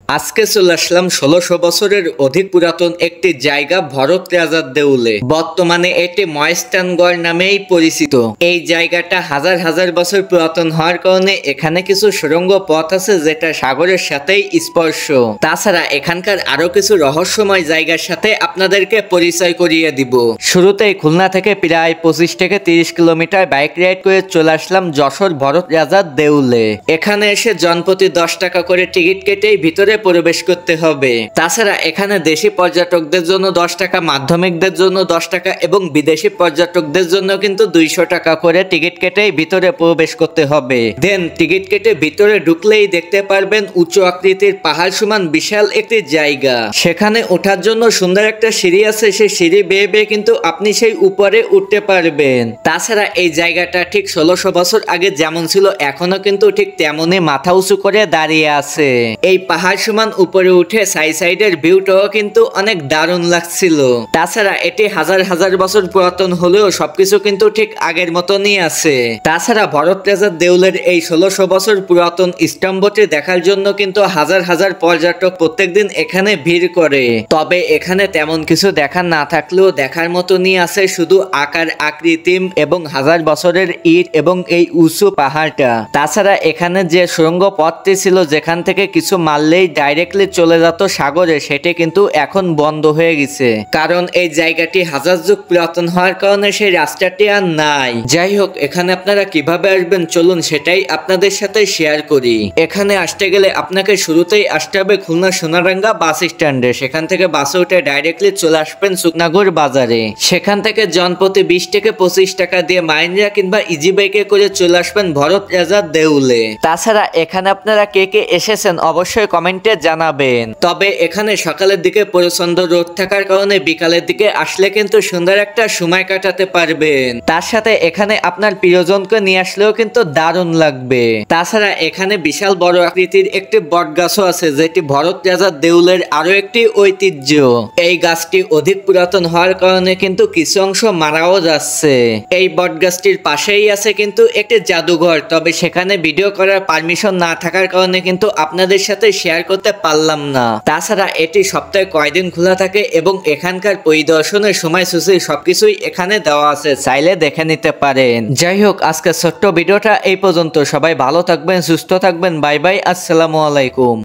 আজকে চলে আসলাম ১৬০০ বছরের অধিক পুরাতন একটি জায়গা ভরত রাজার দেউলে। বর্তমানে এটি মহেস্থানগড় নামেই পরিচিত। এই জায়গাটা হাজার হাজার বছর পুরাতন হওয়ার কারণে এখানে কিছু সুড়ঙ্গ পথ আছে যেটা সাগরের সাথেই স্পর্শ। তাছাড়া এখানকার আরো কিছু রহস্যময় জায়গার সাথে আপনাদেরকে পরিচয় করিয়ে দিব। শুরুতেই খুলনা থেকে প্রায় ২৫ থেকে ৩০ কিলোমিটার বাইক রাইড করে চলে আসলাম যশোর ভরত রাজার দেউলে। এখানে এসে জনপ্রতি ১০ টাকা করে টিকিট কেটেই ভিতরে প্রবেশ করতে হবে। তাছাড়া এখানে দেশি পর্যটকদের জন্য ১০ টাকা, মাধ্যমিকদের জন্য ১০ টাকা এবং বিদেশি পর্যটকদের জন্য কিন্তু ২০০ টাকা করে টিকিট কেটেই ভিতরে প্রবেশ করতে হবে। দেন টিকিট কেটে ভিতরে ঢুকলেই দেখতে পারবেন উঁচু আকৃতির পাহাড় সমান বিশাল একটি জায়গা। সেখানে ওঠার জন্য সুন্দর একটা সিঁড়ি আছে, সেই সিঁড়ি বেয়ে বেয়ে কিন্তু আপনি সেই উপরে উঠতে পারবেন। তাছাড়া এই জায়গাটা ঠিক ১৬০০ বছর আগে যেমন ছিল এখনো কিন্তু ঠিক তেমনই মাথা উঁচু করে দাঁড়িয়ে আছে। এই পাহাড় সমান উপরে উঠে সাইডের ভিউটাও কিন্তু অনেক দারুণ লাগছিল। তাছাড়া এটি হাজার হাজার বছর পুরাতন হলেও সবকিছু কিন্তু ঠিক আগের মতনই আছে। তাছাড়া ভরত রাজার দেউলের এই ১৬০০ বছর পুরাতন স্তম্ভটি দেখার জন্য কিন্তু হাজার হাজার পর্যটক প্রত্যেকদিন এখানে ভিড় করে। তবে এখানে তেমন কিছু দেখার না থাকলেও দেখার মতনই আছে শুধু আকার আকৃতি এবং হাজার বছরের ইট এবং এই উঁচু পাহাড়টা। তাছাড়া এখানে যে সুড়ঙ্গ পথটি ছিল যেখান থেকে কিছু মারলেই ডাইরেক্টলি চলে যেত সাগরে, সেটি কিন্তু এখন বন্ধ হয়ে গেছে। কারণ এই জায়গাটি হাজার যুগ পুরাতন হওয়ার কারণে সেই রাস্তাটি আর নাই। যাই হোক, এখানে আপনারা কিভাবে আসবেন চলুন সেটাই আপনাদের সাথে শেয়ার করি। এখানে আসতে গেলে আপনাকে শুরুতেই আসতে হবে খুলনা সোনারাঙ্গা বাস স্ট্যান্ডে। সেখান থেকে বাসে উঠে ডাইরেক্টলি চলে আসবেন শুকনাগড় বাজারে। সেখান থেকে জনপ্রতি ২০ থেকে ২৫ টাকা দিয়ে মাইন্ডা কিংবা ইজি বাইকে করে চলে আসবেন ভরত রাজার দেউলে। তাছাড়া এখানে আপনারা কে কে এসেছেন অবশ্যই কমেন্টে জানাবেন। তবে এখানে সকালের দিকে প্রচন্ড রোদ থাকার কারণে বিকালের দিকে আসলে কিন্তু সুন্দর একটা সময় কাটাতে পারবেন। তার সাথে এখানে আপনার প্রিয়জনকে নিয়ে আসলেও কিন্তু দারুণ লাগবে। তাছাড়া এখানে বিশাল বড় আকৃতির একটি বট গাছও আছে যেটি ভরত রাজার দেউলের আরো একটি ঐতিহ্য। এই গাছটি অধিক পুরাতন হওয়ার কারণে কিন্তু কিছু অংশ মারাও যাচ্ছে। এই বট গাছটির পাশেই আছে কিন্তু একটি জাদুঘর, তবে সেখানে ভিডিও করার পারমিশন না থাকার কারণে কিন্তু আপনাদের সাথে শেয়ার করতে পারলাম না। তাছাড়া এটি সপ্তাহে কয়দিন খোলা থাকে এবং এখানকার পরিদর্শনের সময়সূচি সবকিছুই এখানে দেওয়া আছে, চাইলে দেখে নিতে পারেন। যাই হোক, আজকের ছোট্ট ভিডিওটা এই পর্যন্ত। সবাই ভালো থাকবেন, সুস্থ থাকবেন। বাই বাই, আসসালামু আলাইকুম।